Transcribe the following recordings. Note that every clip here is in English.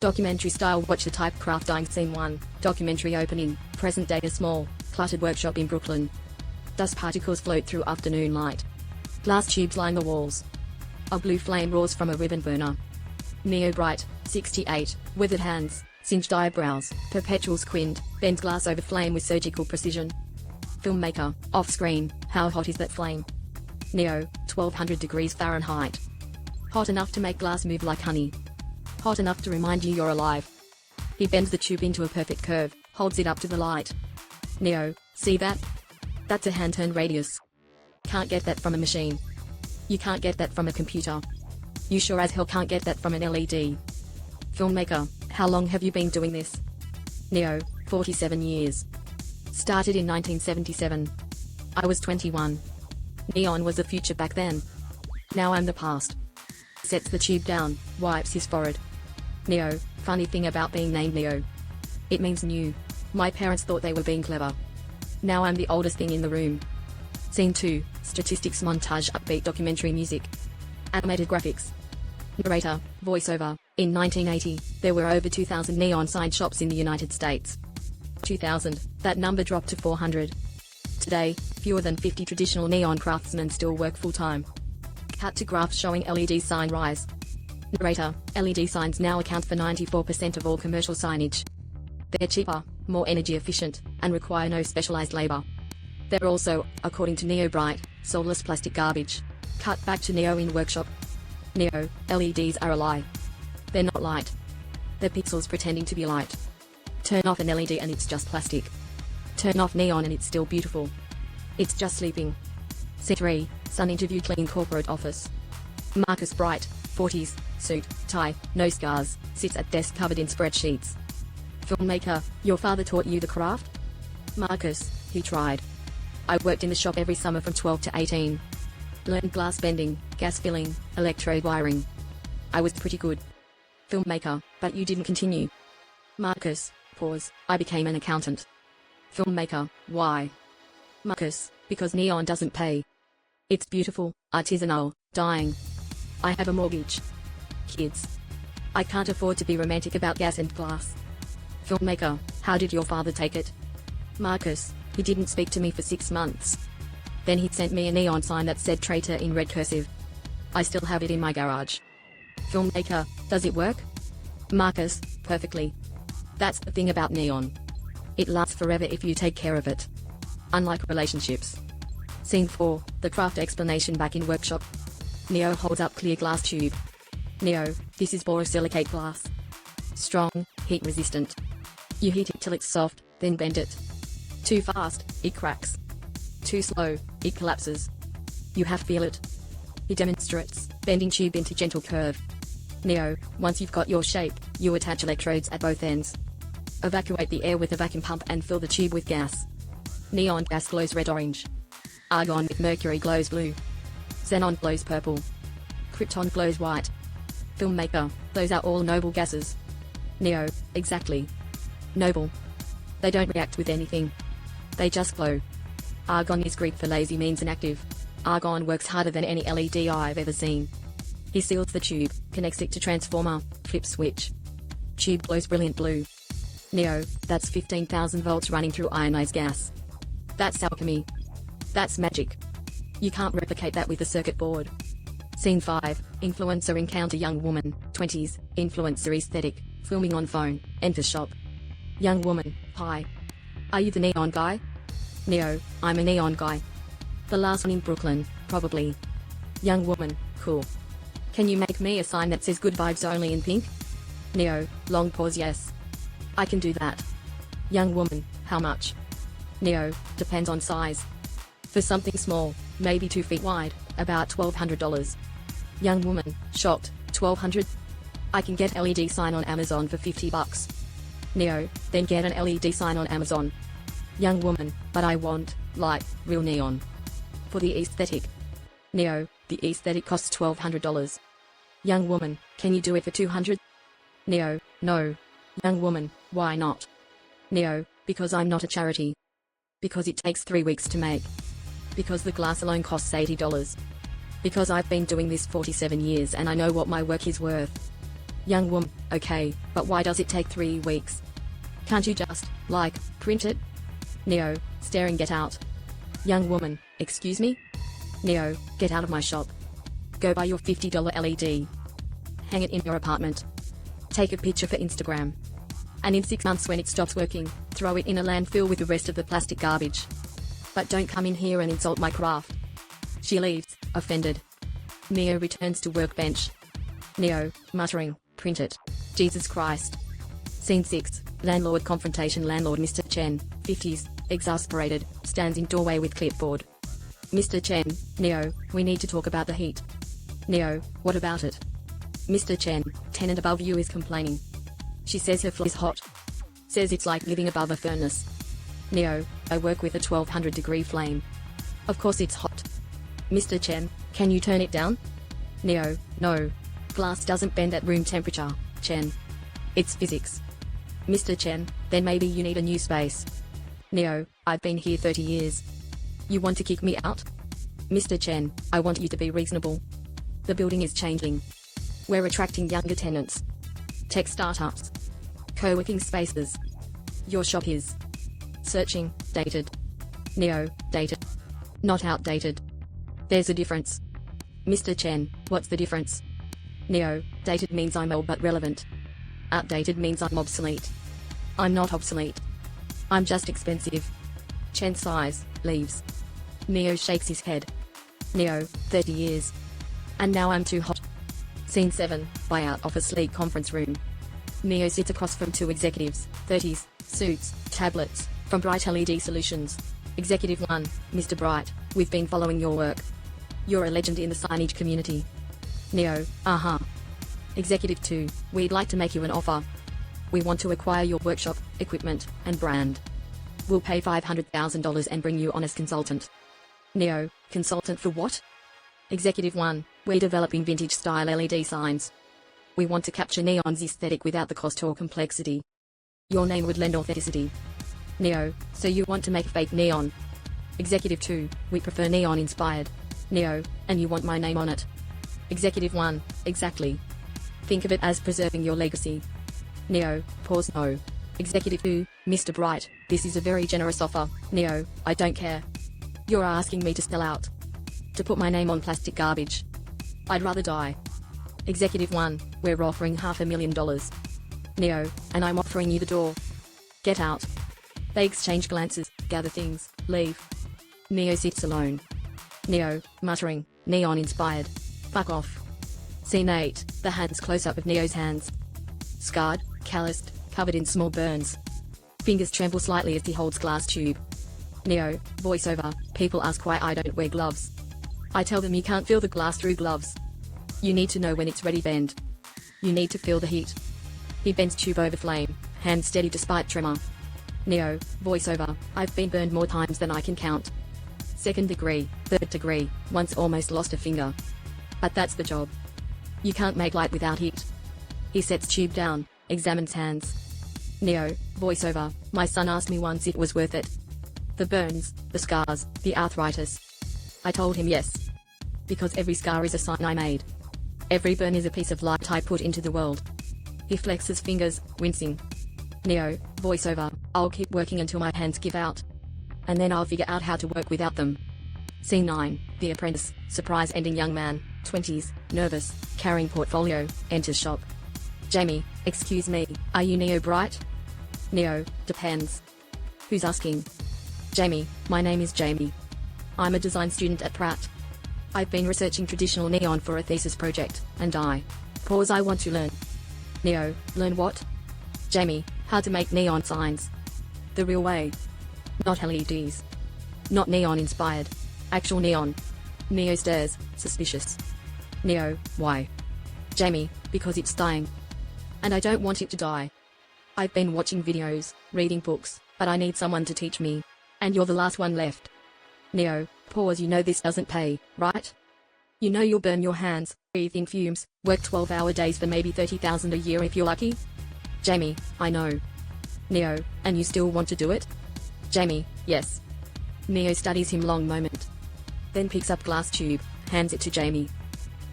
Documentary style. Watch the type. Craft dying. Scene 1. Documentary opening. Present day. A small, cluttered workshop in Brooklyn. Dust particles float through afternoon light. Glass tubes line the walls. A blue flame roars from a ribbon burner. Neo bright, 68, withered hands, singed eyebrows, perpetual squint, bends glass over flame with surgical precision. Filmmaker, off screen, how hot is that flame? Neo, 1200 degrees Fahrenheit. Hot enough to make glass move like honey. Hot enough to remind you you're alive. He bends the tube into a perfect curve, holds it up to the light. Neo, see that? That's a hand-turn radius. Can't get that from a machine. You can't get that from a computer. You sure as hell can't get that from an LED. Filmmaker, how long have you been doing this? Neo, 47 years. Started in 1977. I was 21. Neon was the future back then. Now I'm the past. Sets the tube down, wipes his forehead. Neo, funny thing about being named Neo. It means new. My parents thought they were being clever. Now I'm the oldest thing in the room. Scene 2, statistics montage. Upbeat documentary music. Animated graphics. Narrator, voiceover. In 1980, there were over 2,000 neon sign shops in the United States. 2000, that number dropped to 400. Today, fewer than 50 traditional neon craftsmen still work full-time. Cut to graph showing LED sign rise. Narrator, LED signs now account for 94% of all commercial signage. They're cheaper, more energy efficient, and require no specialized labor. They're also, according to Neo Bright, soulless plastic garbage. Cut back to Neo in workshop. Neo, LEDs are a lie. They're not light. They're pixels pretending to be light. Turn off an LED and it's just plastic. Turn off neon and it's still beautiful. It's just sleeping. Scene 3, Sun interview. Clean corporate office. Marcus Bright, 40s, suit, tie, no scars, sits at desk covered in spreadsheets. Filmmaker, your father taught you the craft? Marcus, he tried. I worked in the shop every summer from 12 to 18. Learned glass bending, gas filling, electrode wiring. I was pretty good. Filmmaker, but you didn't continue. Marcus, pause, I became an accountant. Filmmaker, why? Marcus, because neon doesn't pay. It's beautiful, artisanal, dying. I have a mortgage. Kids. I can't afford to be romantic about gas and glass. Filmmaker, how did your father take it? Marcus, he didn't speak to me for 6 months. Then he sent me a neon sign that said Traitor in red cursive. I still have it in my garage. Filmmaker, does it work? Marcus, perfectly. That's the thing about neon. It lasts forever if you take care of it. Unlike relationships. Scene 4, the craft explanation. Back in workshop. Neo holds up clear glass tube. Neo, this is borosilicate glass. Strong, heat resistant. You heat it till it's soft, then bend it. Too fast, it cracks. Too slow, it collapses. You have to feel it. He demonstrates, bending tube into gentle curve. Neo, once you've got your shape, you attach electrodes at both ends. Evacuate the air with a vacuum pump and fill the tube with gas. Neon gas glows red-orange. Argon with mercury glows blue. Xenon glows purple. Krypton glows white. Filmmaker, those are all noble gases. Neo, exactly. Noble. They don't react with anything. They just glow. Argon is Greek for lazy, means inactive. Argon works harder than any LED I've ever seen. He seals the tube, connects it to transformer, flip switch. Tube glows brilliant blue. Neo, that's 15,000 volts running through ionized gas. That's alchemy. That's magic. You can't replicate that with a circuit board. Scene 5, influencer encounter. Young woman, 20s, influencer aesthetic, filming on phone, enter shop. Young woman, hi. Are you the neon guy? Neo, I'm a neon guy. The last one in Brooklyn, probably. Young woman, cool. Can you make me a sign that says good vibes only in pink? Neo, long pause. Yes. I can do that. Young woman, how much? Neo, depends on size. For something small, maybe 2 feet wide, about $1,200. Young woman, shocked, $1,200? I can get LED sign on Amazon for $50. Neo, then get an LED sign on Amazon. Young woman, but I want, like, real neon. For the aesthetic. Neo, the aesthetic costs $1,200. Young woman, can you do it for $200? Neo, no. Young woman, why not? Neo, because I'm not a charity. Because it takes 3 weeks to make. Because the glass alone costs $80. Because I've been doing this 47 years and I know what my work is worth. Young woman, okay, but why does it take 3 weeks? Can't you just, print it? Neo, staring, get out. Young woman, excuse me? Neo, get out of my shop. Go buy your $50 LED. Hang it in your apartment. Take a picture for Instagram. And in 6 months when it stops working, throw it in a landfill with the rest of the plastic garbage. But don't come in here and insult my craft. She leaves, offended. Neo returns to workbench. Neo, muttering, print it. Jesus Christ. Scene 6, Landlord Confrontation. Landlord Mr. Chen, 50s, exasperated, stands in doorway with clipboard. Mr. Chen, Neo, we need to talk about the heat. Neo, what about it? Mr. Chen, tenant above you is complaining. She says her floor is hot. Says it's like living above a furnace. Neo, I work with a 1200-degree flame. Of course it's hot. Mr. Chen, can you turn it down? Neo, no. Glass doesn't bend at room temperature, Chen. It's physics. Mr. Chen, then maybe you need a new space. Neo, I've been here 30 years. You want to kick me out? Mr. Chen, I want you to be reasonable. The building is changing. We're attracting younger tenants. Tech startups. Co-working spaces. Your shop is. Searching, dated. Neo, dated. Not outdated. There's a difference. Mr. Chen, what's the difference? Neo, dated means I'm old but relevant. Outdated means I'm obsolete. I'm not obsolete. I'm just expensive. Chen sighs, leaves. Neo shakes his head. Neo, 30 years. And now I'm too hot. Scene 7, Buyout Offer. Sleek conference room. Neo sits across from 2 executives, 30s, suits, tablets, from Bright LED Solutions. Executive 1, Mr. Bright, we've been following your work. You're a legend in the signage community. Neo, uh-huh. Executive 2, we'd like to make you an offer. We want to acquire your workshop, equipment, and brand. We'll pay $500,000 and bring you on as consultant. Neo, consultant for what? Executive 1, we're developing vintage-style LED signs. We want to capture neon's aesthetic without the cost or complexity. Your name would lend authenticity. Neo, so you want to make fake neon? Executive 2, we prefer neon-inspired. Neo, and you want my name on it? Executive 1, exactly. Think of it as preserving your legacy. Neo, pause. No. Executive 2, Mr. Bright, this is a very generous offer. Neo, I don't care. You're asking me to sell out. To put my name on plastic garbage. I'd rather die. Executive 1, we're offering $500,000. Neo, and I'm offering you the door. Get out. They exchange glances, gather things, leave. Neo sits alone. Neo, muttering, neon-inspired. Fuck off. Scene 8, the hands. Close-up of Neo's hands. Scarred, calloused, covered in small burns. Fingers tremble slightly as he holds glass tube. Neo, voiceover, people ask why I don't wear gloves. I tell them you can't feel the glass through gloves. You need to know when it's ready. Bend. You need to feel the heat. He bends tube over flame, hand steady despite tremor. Neo, voiceover, I've been burned more times than I can count. 2nd degree, 3rd degree, once almost lost a finger. But that's the job. You can't make light without heat. He sets tube down, examines hands. Neo, voiceover, my son asked me once if it was worth it. The burns, the scars, the arthritis. I told him yes. Because every scar is a sign I made. Every burn is a piece of light I put into the world. He flexes fingers, wincing. Neo, voiceover, I'll keep working until my hands give out. And then I'll figure out how to work without them. Scene 9, The Apprentice, surprise ending. Young man, 20s, nervous, carrying portfolio, enters shop. Jamie, excuse me, are you Neo Bright? Neo, depends. Who's asking? Jamie, my name is Jamie. I'm a design student at Pratt. I've been researching traditional neon for a thesis project, and I want to learn. Neo, learn what? Jamie, how to make neon signs. The real way. Not LEDs. Not neon-inspired. Actual neon. Neo stares, suspicious. Neo, why? Jamie, because it's dying. And I don't want it to die. I've been watching videos, reading books, but I need someone to teach me. And you're the last one left. Neo, pause. You know this doesn't pay, right? You know you'll burn your hands, breathe in fumes, work 12-hour days for maybe $30,000 a year if you're lucky? Jamie, I know. Neo, and you still want to do it? Jamie, yes. Neo studies him long moment. Then picks up glass tube, hands it to Jamie.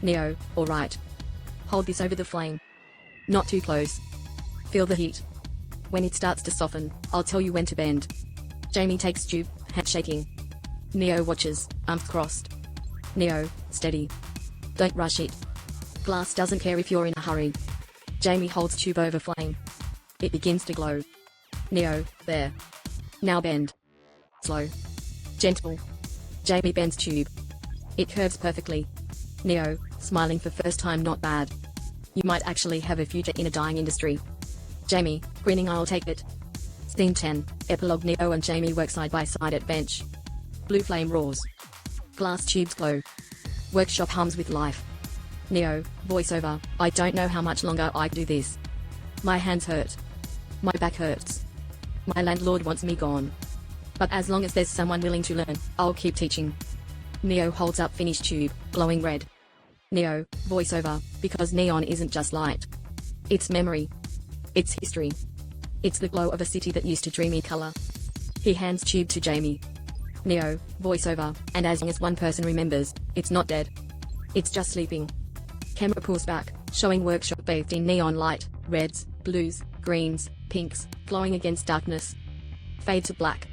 Neo, alright. Hold this over the flame. Not too close. Feel the heat. When it starts to soften, I'll tell you when to bend. Jamie takes tube, hand shaking. Neo watches, arms crossed. Neo, steady. Don't rush it. Glass doesn't care if you're in a hurry. Jamie holds tube over flame. It begins to glow. Neo, there. Now bend. Slow. Gentle. Jamie bends tube. It curves perfectly. Neo, smiling for first time, not bad. You might actually have a future in a dying industry. Jamie, grinning, I'll take it. Scene 10, epilogue. Neo and Jamie work side by side at bench. Blue flame roars. Glass tubes glow. Workshop hums with life. Neo, voiceover, I don't know how much longer I do this. My hands hurt. My back hurts. My landlord wants me gone. But as long as there's someone willing to learn, I'll keep teaching. Neo holds up finished tube, glowing red. Neo, voiceover, because neon isn't just light. It's memory. It's history. It's the glow of a city that used to dream in color. He hands tube to Jamie. Neo, voiceover, and as long as one person remembers, it's not dead. It's just sleeping. Camera pulls back, showing workshop bathed in neon light, reds, blues, greens, pinks, glowing against darkness. Fade to black.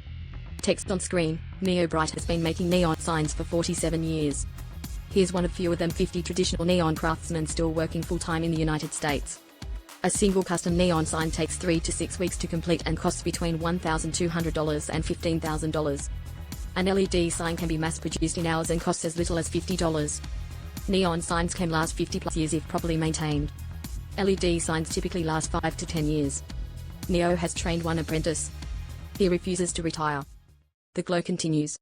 Text on screen, Neo Bright has been making neon signs for 47 years. He is one of fewer than 50 traditional neon craftsmen still working full-time in the United States. A single custom neon sign takes 3 to 6 weeks to complete and costs between $1,200 and $15,000. An LED sign can be mass-produced in hours and costs as little as $50. Neon signs can last 50+ years if properly maintained. LED signs typically last 5 to 10 years. Neo has trained one apprentice. He refuses to retire. The glow continues.